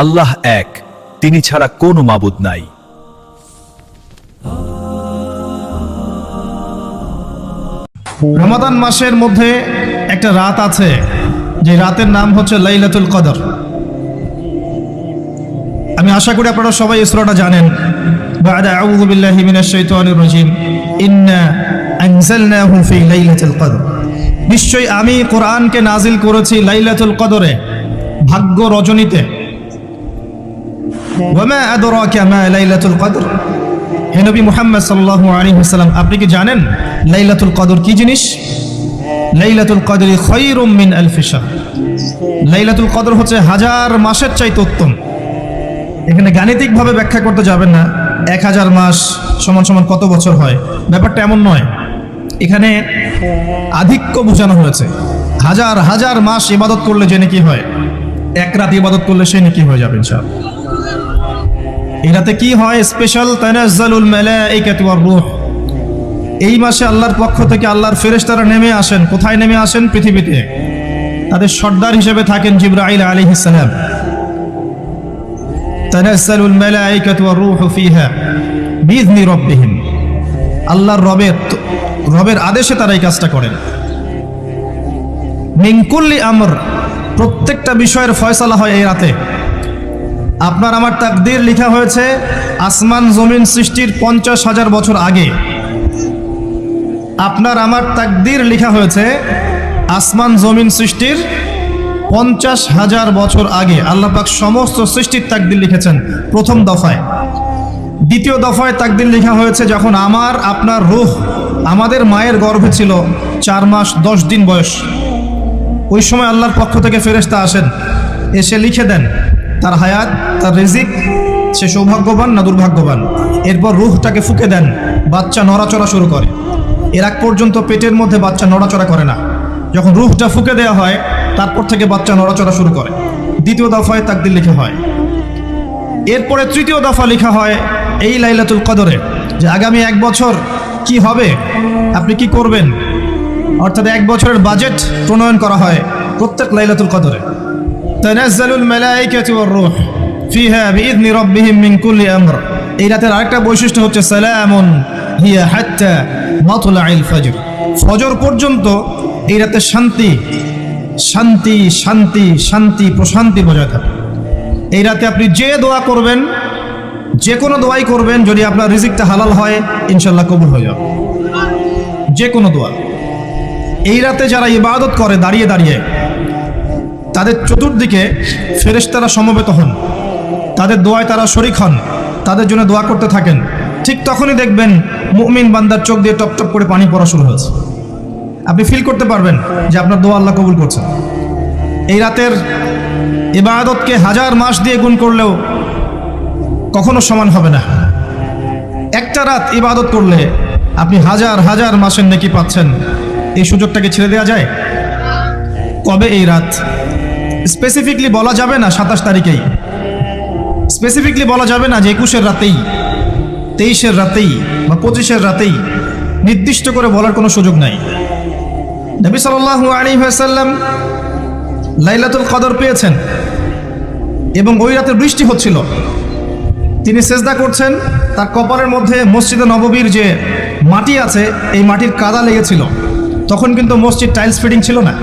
আল্লাহ এক, তিনি ছাড়া কোনো মাবুদ নাই। রমাদান মাসের মধ্যে একটা রাত আছে, যে রাতের নাম হচ্ছে লাইলাতুল কদর। আমি আশা করি আপনারা সবাই এই সূরাটা জানেন। বা'দা আউযু বিল্লাহি মিনাশ শাইতানির রাজীম, ইন্না আনজালনাহু ফি লাইলাতুল কদর। নিশ্চয়ই আমি কোরআনকে নাজিল করেছি লাইলাতুল কদরে, ভাগ্য রজনীতে। ওয়া মা আদরাকা মা লাইলাতুল কদর। হে নবী মুহাম্মদ সাল্লাল্লাহু আলাইহি ওয়াসাল্লাম, আপনি কি জানেন লাইলাতুল কদর কি জিনিস? লাইলাতুল কদরি খায়রুম মিন আলফি শাহর। লাইলাতুল কদর হচ্ছে হাজার মাসের চাইতে উত্তম। এখানে গাণিতিকভাবে ব্যাখ্যা করতে যাবেন না 1000 মাস সমান সমান কত বছর হয়, ব্যাপারটা এমন নয়। এখানে আধিক্য বোঝানো হয়েছে। হাজার হাজার মাস ইবাদত করলে যে নেকি হয়, এক রাত ইবাদত করলে সে নেকি হয়ে যাবে ইনশাআল্লাহ। এই রাতে কি হয়? স্পেশাল তানাজ্জালুল মালাইকাতু ওয়ার রূহ। এই মাসে আল্লাহর পক্ষ থেকে আল্লাহর ফেরেশতারা নেমে আসেন। কোথায় নেমে আসেন? পৃথিবীতে। তাদের সর্দার হিসেবে থাকেন জিবরাইল আলাইহিস সালাম। তানাজ্জালুল মালাইকাতু ওয়ার রূহু ফিহা বিইذনি রাব্বিহিম। আল্লাহর রবের আদেশে তারা এই কাজটা করেন। মিন কুল্লি আমর, প্রত্যেকটা বিষয়ের ফয়সালা হয় এই রাতে। আপনার আমার তাকদীর লেখা হয়েছে আসমান জমিন সৃষ্টির 50,000 বছর আগে। আপনার আমার তাকদীর লেখা হয়েছে আসমান জমিন সৃষ্টির 50,000 বছর আগে। আল্লাহ পাক সমস্ত সৃষ্টির তাকদীর লিখেছেন প্রথম দফায়। দ্বিতীয় দফায় তাকদীর লেখা হয়েছে যখন আমার আপনার রূহ আমাদের মায়ের গর্ভে ছিল 4 মাস 10 দিন বয়স। ওই সময় আল্লাহর পক্ষ থেকে ফেরেশতা আসেন, এসে লিখে দেন তার হায়াত, তার রিজিক, সে সৌভাগ্যবান না দুর্ভাগ্যবান। এরপর রূহটাকে ফুঁকে দেন, বাচ্চা নড়াচড়া শুরু করে। এর আগ পর্যন্ত পেটের মধ্যে বাচ্চা নড়াচড়া করে না। যখন রূহটা ফুঁকে দেওয়া হয় তারপর থেকে বাচ্চা নড়াচড়া শুরু করে। দ্বিতীয় দফায় তাকদীর লেখা হয়। এরপরে তৃতীয় দফা লেখা হয় এই লাইলাতুল কদরে, যে আগামী 1 বছর কি হবে, আপনি কি করবেন। অর্থাৎ 1 বছরের বাজেট প্রণয়ন করা হয় প্রত্যেক লাইলাতুল কদরে। তানাজ্জালুল মালাইকাতু ওয়ার রূহ ফিহা বিইذনি রাব্বিহিম মিন কুল্লি আমর। এই রাতের আরেকটা বৈশিষ্ট্য হচ্ছে সালামুন হিয়া হাত্তা মাতলাইল ফজর। ফজর পর্যন্ত এই রাতে শান্তি শান্তি শান্তি শান্তি প্রশান্তি বজায় থাকে। এই রাতে আপনি যে দোয়া করবেন, যে কোনো দোয়াই করবেন, যদি আপনার রিজিকটা হালাল হয় ইনশাআল্লাহ কবুল হয়ে যাবে। যে কোনো দোয়া। এই রাতে যারা ইবাদত করে দাঁড়িয়ে দাঁড়িয়ে, তাদের চতুর্দিকে ফেরেশতারা সমবেত হন, তাদের দোয়ায় তারা শরীক হন, তাদের জন্য দোয়া করতে থাকেন। ঠিক তখনই দেখবেন মুমিন বান্দার চোখ দিয়ে টপ টপ করে পানি পড়া শুরু হয়েছে। আপনি ফিল করতে পারবেন যে আপনার দোয়া আল্লাহ কবুল করছেন। এই রাতের ইবাদতকে 1000 মাস দিয়ে গুণ করলেও কখনো সমান হবে না। একটা রাত ইবাদত করলে আপনি হাজার হাজার মাসের নেকি পাচ্ছেন। এই সুযোগটাকে ছেড়ে দেওয়া যায়? কবে এই রাত স্পেসিফিকলি বলা যাবে না 27 তারিখেই, স্পেসিফিকলি বলা যাবে না যে 21-এর রাতেই, 23-এর রাতেই বা 25-এর রাতেই। নির্দিষ্ট করে বলার কোনো সুযোগ নাই। নবী সাল্লাল্লাহু আলাইহি ওয়াসাল্লাম লাইলাতুল কদর পেয়েছেন এবং ওই রাতে বৃষ্টি হচ্ছিল। তিনি সেজদা করছেন, তার কপালের মধ্যে মসজিদে নববীর যে মাটি আছে এই মাটির কাদা লেগেছিল। তখন কিন্তু মসজিদ টাইলস ফিটিং ছিল না।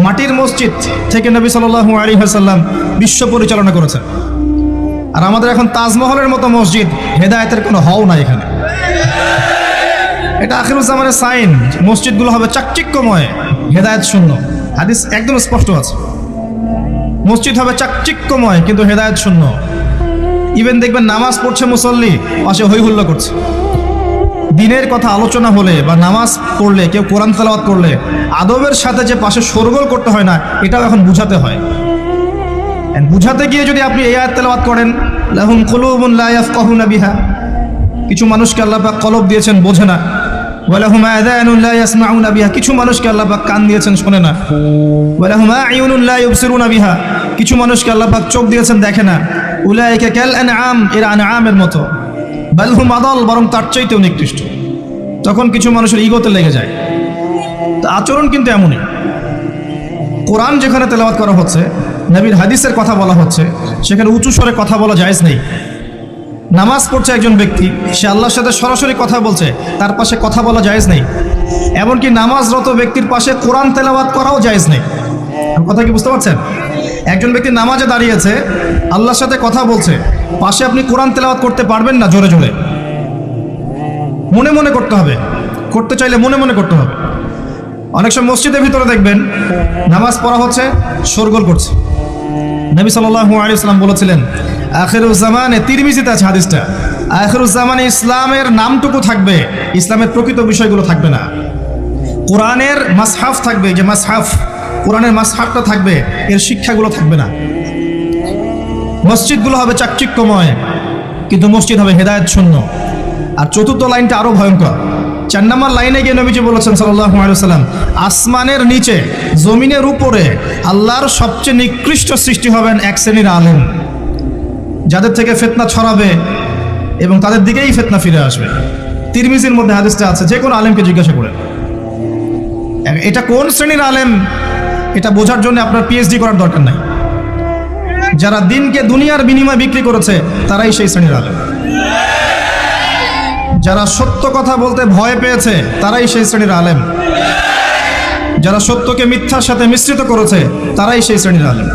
মাটির মসজিদ থেকে নবী সাল্লাল্লাহু আলাইহি ওয়াসাল্লাম বিশ্ব পরিচালনা করেছেন। আর আমাদের এখন তাজমহলের মতো মসজিদ, হেদায়েতের কোনো হও নাই এখানে। এটা আখিরুজ জামানের সাইন, মসজিদগুলো হবে চাকচিক্যময়, হেদায়েত শূন্য। হাদিস একদম স্পষ্ট আছে, মসজিদ হবে চাকচিক্যময় কিন্তু হেদায়েত শূন্য। ইভেন দেখবেন নামাজ পড়ছে মুসল্লি, পাশে হই হুল্লা করছে। দিনের কথা আলোচনা হলে বা নামাজ পড়লে, কেউ কোরআন তেলাওয়াত করলে আদবের সাথে যে পাশে শোরগোল করতে হয় না, এটাও এখন বুঝাতে হয়। বুঝাতে গিয়ে যদি আপনি এই আয়াত তেলাওয়াত করেন, লাহুম কুলুবুন লা ইয়াফকাহুনা বিহা, কিছু মানুষকে আল্লাহ পাক কলব দিয়েছেন বোঝে না। ওয়া লাহুম আযানুন লা ইয়াসমাউনা বিহা, কিছু মানুষকে আল্লাহ পাক কান দিয়েছেন শোনে না। ওয়া লাহুম আ'য়ুনুন লা ইউবসিরুনা বিহা, কিছু মানুষকে আল্লাহ পাক চোখ দিয়েছেন দেখে না। উলাইকা কাল আনআম, এরা আনআমের মতো। বাল হুম আদাল, বরং তার চাইতেও নিকৃষ্ট। তখন কিছু মানুষের ইগোতে লেগে যায়। তো আচরণ কিন্তু এমনই। কোরআন যেখানে তেলাওয়াত করা হচ্ছে নবীর হাদিসের কথা বলা হচ্ছে, সেখানে উঁচু স্বরে কথা বলা জায়েজ নেই। নামাজ পড়ছে একজন ব্যক্তি, সে আল্লাহর সাথে সরাসরি কথা বলছে, তার পাশে কথা বলা জায়েজ নেই। এমনকি নামাজরত ব্যক্তির পাশে কোরআন তেলাওয়াত করাও জায়েজ নেই। কথা কি বুঝতে পারছেন? একজন ব্যক্তি নামাজে দাঁড়িয়েছে, আল্লাহর সাথে কথা বলছে, পাশে আপনি কোরআন তেলাওয়াত করতে পারবেন না জোরে জোরে, মনে মনে করতে হবে। করতে চাইলে মনে মনে করতে হবে। অনেক সময় মসজিদের ভিতরে দেখবেন নামাজ পড়া হচ্ছে, শোরগোল করছে। নবী সাল্লাল্লাহু আলাইহি ওয়াসাল্লাম বলেছিলেন, আখিরুজ জামানে, তিরমিজিতে আছে হাদিসটা, আখিরুজ জামানে ইসলামের নামটুকু থাকবে, ইসলামের প্রকৃত বিষয়গুলো থাকবে না। কোরআনের মাসহাফ থাকবে, যে মাসহাফ, কোরআনের মাসহাফটা থাকবে, এর শিক্ষাগুলো থাকবে না। মসজিদগুলো হবে চাকচিক্যময়, কিন্তু মসজিদ হবে হেদায়েত শূন্য। আর চতুর্থ লাইনটা আরো ভয়ঙ্কর। 4 নম্বর লাইনে গিয়ে নবীজি বলেছেন সাল্লাল্লাহু আলাইহি ওয়াসাল্লাম, আসমানের নিচে জমিনের উপরে আল্লাহর সবচেয়ে নিকৃষ্ট সৃষ্টি হবেন এক শ্রেণীর আলেম, যাদের থেকে ফিতনা ছড়াবে এবং তাদের দিকেই ফিতনা ফিরে আসবে। তিরমিজির মধ্যে হাদিসটা আছে, যে কোনো আলেমকে জিজ্ঞাসা করে এটা কোন শ্রেণীর আলেম, এটা বোঝার জন্য আপনার পিএইচডি করার দরকার নাই। যারা দিনকে দুনিয়ার বিনিময়ে বিক্রি করেছে, তারাই সেই শ্রেণীর আলেম। যারা সত্য কথা বলতে ভয় পেয়েছে, তারাই সেই শ্রেণীর আলেম। যারা সত্যকে মিথ্যার সাথে মিশ্রিত করেছে, তারাই সেই শ্রেণীর আলেম।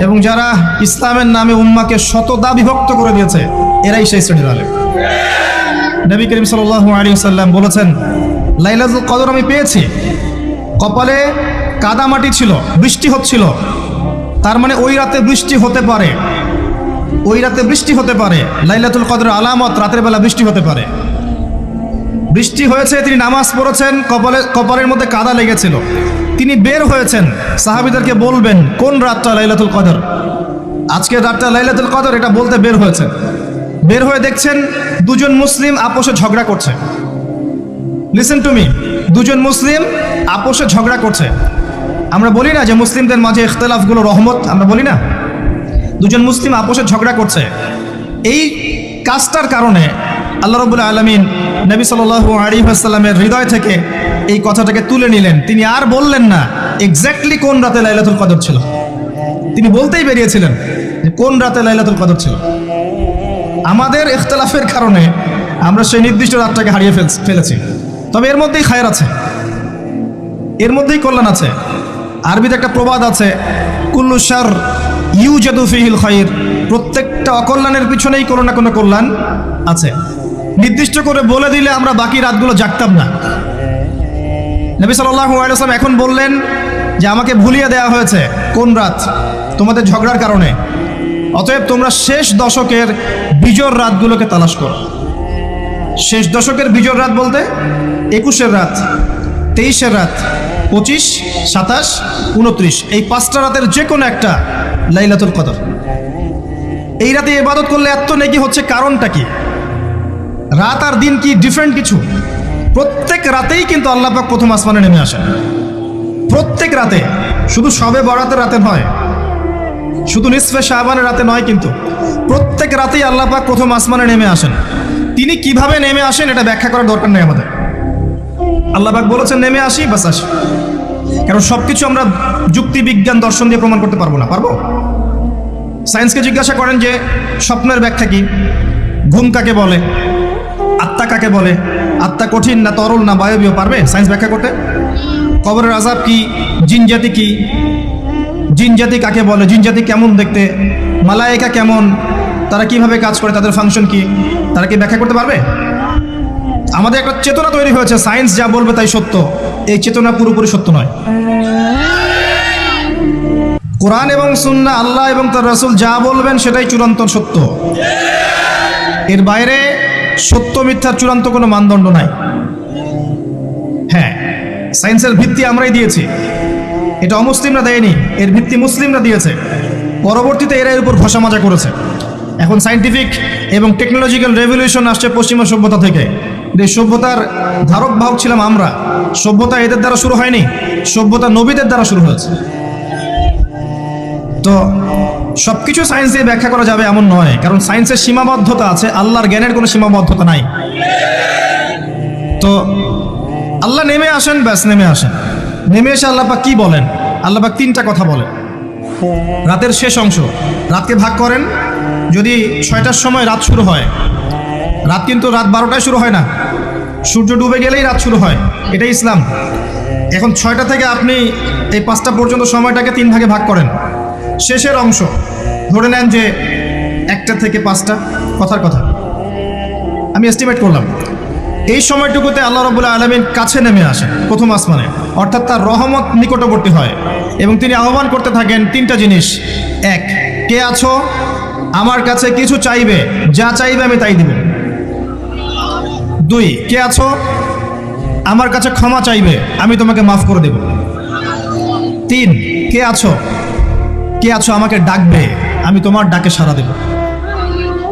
এবং যারা ইসলামের নামে উম্মাকে শতদা বিভক্ত করে দিয়েছে, এরাই সেই শ্রেণীর আলেম। নবী করিম সাল্লাল্লাহু আলাইহি ওয়াসাল্লাম বলেছেন, লাইলাতুল কদর আমি পেয়েছি, কপালে কাদামাটি ছিল, বৃষ্টি হচ্ছিল, তার মানে ওই রাতে বৃষ্টি হতে পারে, ওই রাতে বৃষ্টি হতে পারে। লাইলাতুল কদরের আলামত, রাতের বেলা বৃষ্টি হতে পারে। বৃষ্টি হয়েছে, তিনি নামাজ পড়েছেন, কপালের মধ্যে কাদা লেগেছিল, তিনি বের হয়েছেন, সাহাবীদেরকে বলবেন কোন রাতটা লাইলাতুল কদর, আজকের রাতটা লাইলাতুল কদর, এটা বলতে বের হয়েছেন। বের হয়ে দেখছেন দুজন মুসলিম আপোষে ঝগড়া করছে। লিসেন টু মি, দুজন মুসলিম আপোষে ঝগড়া করছে। আমরা বলি না যে মুসলিমদের মাঝে ইখতিলাফগুলো রহমত, আমরা বলি না? দুজন মুসলিম আপোষে ঝগড়া করছে, এই কাজটার কারণে আল্লাহ রাব্বুল আলামিন নবী সাল্লাল্লাহু আলাইহি ওয়াসাল্লামের হৃদয় থেকে এই কথাটাকে তুলে নিলেন। তিনি আর বললেন না এক্স্যাক্টলি কোন রাতে লাইলাতুল কদর ছিল, তিনি বলতেই বেরিয়েছিলেন যে কোন রাতে লাইলাতুল কদর ছিল। আমাদের ইখতিলাফের কারণে আমরা সেই নির্দিষ্ট রাতটাকে হারিয়ে ফেলেছি। তবে এর মধ্যেই খায়ের আছে, এর মধ্যেই কল্যাণ আছে। আরবিতে একটা প্রবাদ আছে, কুল্লু শার ইউজাদু ফিহিল খায়র, প্রত্যেকটা অকল্যাণের পিছনেই কোনো না কোনো কল্যাণ আছে। নির্দিষ্ট করে বলে দিলে আমরা বাকি রাতগুলো জাগতাম না। নবী সাল্লাল্লাহু আলাইহি ওয়াসাল্লাম এখন বললেন যে আমাকে ভুলিয়ে দেওয়া হয়েছে কোন রাত, তোমাদের ঝগড়ার কারণে। অতএব তোমরা শেষ দশকের বিজোড় রাতগুলোকে তালাশ করো। শেষ দশকের বিজোড় রাত বলতে 21-এর রাত, 23-এর রাত, 25, 27, 29, এই 5টা রাতের যে কোনো একটা লাইলাতুল কদর। এই রাতে ইবাদত করলে এত নেকি হচ্ছে, কারণটা কি? রাত আর দিন কি ডিফারেন্ট কিছু? প্রত্যেক রাতেই কিন্তু আল্লাহ পাক প্রথম আসমানে নেমে আসেন, প্রত্যেক রাতে, শুধু শবে বরাতের রাতে নয়, শুধু নিসফে শাবানের রাতে নয়, কিন্তু প্রত্যেক রাতেই আল্লাহ পাক প্রথম আসমানে নেমে আসেন। তিনি কিভাবে নেমে আসেন এটা ব্যাখ্যা করার দরকার নেই আমাদের। আল্লাহ পাক বলেছেন নেমে আসি, বাস আসি। কারণ সবকিছু আমরা যুক্তি, বিজ্ঞান, দর্শন দিয়ে প্রমাণ করতে পারবো না। পারবো? সায়েন্সকে জিজ্ঞাসা করেন যে স্বপ্নের ব্যাখ্যা কি, ঘুম কাকে বলে, আত্মা কাকে বলে, আত্মা কঠিন না তরল না বায়বীয়, পারবে সায়েন্স ব্যাখ্যা করতে? কবরের আযাব কি, জিন জাতি কি, জিন জাতি কাকে বলে, জিন জাতি কেমন দেখতে, মালায়েকা কেমন, তারা কিভাবে কাজ করে, তাদের ফাংশন কি, তারা কি ব্যাখ্যা করতে পারবে? আমাদের একটা চেতনা তৈরি হয়েছে, সায়েন্স যা বলবে তাই সত্য। এই চেতনা পুরোপুরি সত্য নয়। কোরআন এবং সুন্নাহ, আল্লাহ এবং তার রাসূল যা বলবেন সেটাই চূড়ান্ত সত্য। এর বাইরে সত্য মিথ্যার চূড়ান্ত কোনো মানদণ্ড নাই। হ্যাঁ, সায়েন্সের ভিত্তি আমরাই দিয়েছি, এটা অমুসলিমরা দেয়নি, এর ভিত্তি মুসলিমরা দিয়েছে। পরবর্তীতে এরা এর উপর ঘষা মাজা করেছে। এখন সায়েন্টিফিক এবং টেকনোলজিক্যাল রেভলিউশন আসছে পশ্চিমা সভ্যতা থেকে। এই সভ্যতার ধারক বাহক ছিলাম আমরা। সভ্যতা এদের দ্বারা শুরু হয়নি, সভ্যতা নবীদের দ্বারা শুরু হয়েছে। তো সবকিছু সায়েন্স দিয়ে ব্যাখ্যা করা যাবে এমন নয়, কারণ সায়েন্সের সীমাবদ্ধতা আছে, আল্লাহর জ্ঞানের কোনো সীমাবদ্ধতা নাই। তো আল্লাহ নেমে আসেন, ব্যাস নেমে আসেন। নেমে এসে আল্লাহ পাক কি বলেন? আল্লাহ পাক 3টা কথা বলেন। রাতের শেষ অংশ, রাতকে ভাগ করেন। যদি 6টার সময় রাত শুরু হয়, রাত কিন্তু রাত 12টায় শুরু হয় না, সূর্য ডুবে গেলেই রাত শুরু হয়, এটাই ইসলাম। এখন 6টা থেকে আপনি এই 5টা পর্যন্ত সময়টাকে 3 ভাগে ভাগ করেন। শেষের অংশ ধরে নেন যে 1টা থেকে 5টা, কথার কথা আমি এস্টিমেট করলাম, এই সময়টুকুতে আল্লাহ রাব্বুল আলামিন কাছে নেমে আসেন প্রথম আসমানে, অর্থাৎ তার রহমত নিকটবর্তী হয় এবং তিনি আহ্বান করতে থাকেন 3টা জিনিস। 1, কে আছো আমার কাছে কিছু চাইবে, যা চাইবে আমি তাই দিব। 2, কে আছো আমার কাছে ক্ষমা চাইবে, আমি তোমাকে মাফ করে দেব। 3, কে আছো আমাকে ডাকবে, আমি তোমার ডাকে সাড়া দেব।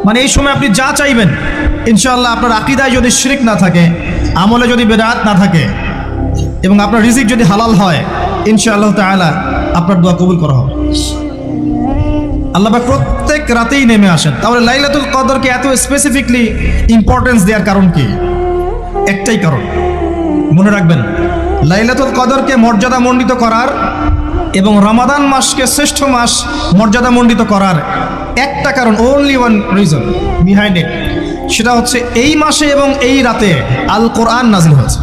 মানে এই সময় আপনি যা চাইবেন ইনশাআল্লাহ, আপনার আকীদায় যদি শিরক না থাকে, আমলে যদি বেদাত না থাকে এবং আপনার রিজিক যদি হালাল হয়, ইনশাআল্লাহ তাআলা আপনার দোয়া কবুল করা হবে। আল্লাহ পাক প্রত্যেক রাতেই নেমে আসেন। তাহলে লাইলাতুল কদরকে এত স্পেসিফিকলি ইম্পর্টেন্স দেওয়ার কারণ কি? একটাই কারণ, মনে রাখবেন, লাইলাতুল কদরকে মর্যাদামণ্ডিত করার এবং রমাদান মাসকে শ্রেষ্ঠ মাস মর্যাদামণ্ডিত করার একটা কারণ, only one reason behind it, সেটা হচ্ছে এই মাসে এবং এই রাতে আল কোরআন নাজিল হয়েছে।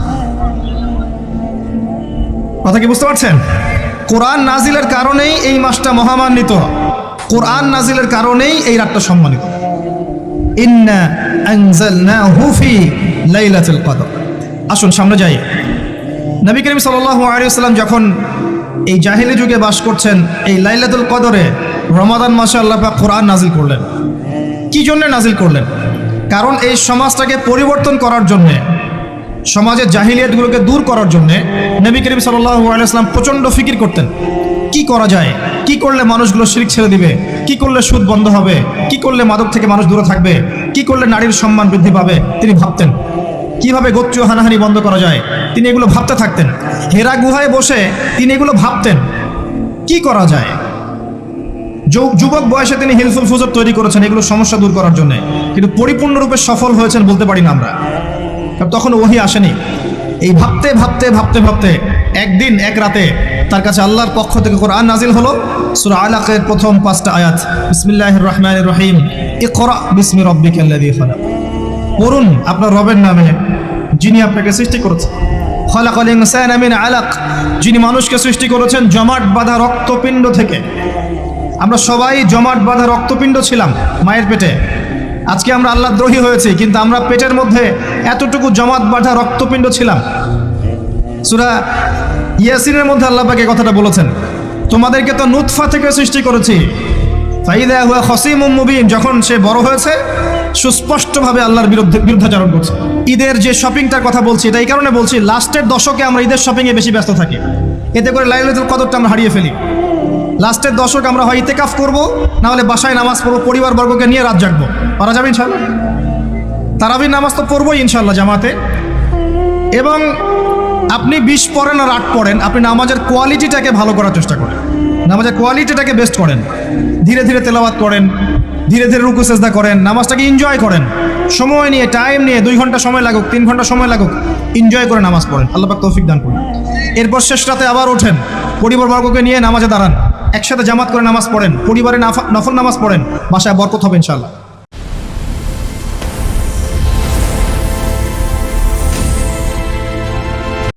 কথা কি বুঝতে পারছেন? কোরআন নাজিলের কারণেই এই মাসটা মহামান্বিত, কোরআন নাজিলের কারণেই এই রাতটা সম্মানিত। ইন্না আনজালনাহু ফি লাইলাতুল কদর। আসুন সামনে যাই। নবী করিম সাল্লাল্লাহু আলাইহি ওয়াসাল্লাম যখন এই জাহেলি যুগে বাস করছেন, এই লাইলাতুল কদরে রমাদান মাসে আল্লাহ পাক কোরআন নাজিল করলেন। কি জন্য নাজিল করলেন? কারণ এই সমাজটাকে পরিবর্তন করার জন্যে, সমাজের জাহিলিয়াতগুলোকে দূর করার জন্যে নবী করিম সাল্লাল্লাহু আলাইহি ওয়াসাল্লাম প্রচণ্ড ফিকির করতেন। কি করা যায়, কি করলে মানুষগুলো শিরক ছেড়ে দিবে, কি করলে সুদ বন্ধ হবে, কি করলে মাদক থেকে মানুষ দূরে থাকবে, কি করলে নারীর সম্মান বৃদ্ধি পাবে। তিনি ভাবতেন কিভাবে গোত্রীয় হানাহানি বন্ধ করা যায়, তিনি এগুলো ভাবতে থাকতেন। হেরা গুহায় বসে তিনি এগুলো ভাবতেন কি করা যায়। যুবক বয়সে তিনি হিলফুল ফুজুর তৈরি করেছেন এগুলো সমস্যা দূর করার জন্য, কিন্তু পরিপূর্ণরূপে সফল হয়েছেন বলতে পারি না আমরা, তখন ওহী আসেনি। এই ভাবতে ভাবতে ভাবতে ভাবতে একদিন এক রাতে তার কাছে আল্লাহর পক্ষ থেকে কোরআন নাজিল হলো। সূরা আলাকের প্রথম 5টা আয়াত, বিসমিল্লাহির রহমানির রহিম, ইকরা বিসমি রাব্বিকাল্লাযী খালাক। পড়ুন আপনার রবের নামে যিনি আপনাকে সৃষ্টি করেছেন। খালাকাল ইনসানা মিন আলাক, যিনি মানুষকে সৃষ্টি করেছেন জমাট বাঁধা রক্তপিণ্ড থেকে। আমরা সবাই জমাট বাঁধা রক্তপিণ্ড ছিলাম মায়ের পেটে। আজকে আমরা আল্লাহদ্রোহী হয়েছি, কিন্তু আমরা পেটের মধ্যে এতটুকু জমাট বাঁধা রক্তপিণ্ড ছিলাম। সূরা ইয়াসিনের মধ্যে আল্লাহ পাক এই কথাটা বলেছেন, তোমাদেরকে তো নুতফা থেকে সৃষ্টি করেছি, ফাইদা হুয়া খসিমুম মুবিন, যখন সে বড় হয়েছে সুস্পষ্টভাবে আল্লাহর বিরুদ্ধাচরণ করছে। ঈদের যে শপিংটার কথা বলছি, এটা এই কারণে বলছি, লাস্টের দশকে আমরা ঈদের শপিংয়ে বেশি ব্যস্ত থাকি, এতে করে লাইলাতুল কদরটা আমরা হারিয়ে ফেলি। লাস্টের দশক আমরা হয় ইতিকাফ করবো, না হলে বাসায় নামাজ পড়বো, পরিবারবর্গকে নিয়ে রাত জাগবো। পারা যাবে ইনশাআল্লাহ? তারাবির নামাজ তো পড়বোই ইনশাআল্লাহ জামাতে। এবং আপনি 20 পড়েন আর 8 পড়েন, আপনি নামাজের কোয়ালিটিটাকে ভালো করার চেষ্টা করেন, নামাজের কোয়ালিটিটাকে বেস্ট করেন। ধীরে ধীরে তেলাওয়াত করেন, ধীরে ধীরে রুকু সেজদা করেন, নামাজটাকে এনজয় করেন, সময় নিয়ে, টাইম নিয়ে, 2 ঘন্টা সময় লাগুক, 3 ঘন্টা সময় লাগুক, এনজয় করে নামাজ পড়েন। আল্লাহ পাক তৌফিক দান করুন। এরপর শেষ রাতে আবার ওঠেন, পরিবারবর্গকে নিয়ে নামাজে দাঁড়ান, একসাথে জামাত করে নামাজ পড়েন, পরিবারে নফল নামাজ পড়েন, বাসায় বরকত হবে ইনশাআল্লাহ।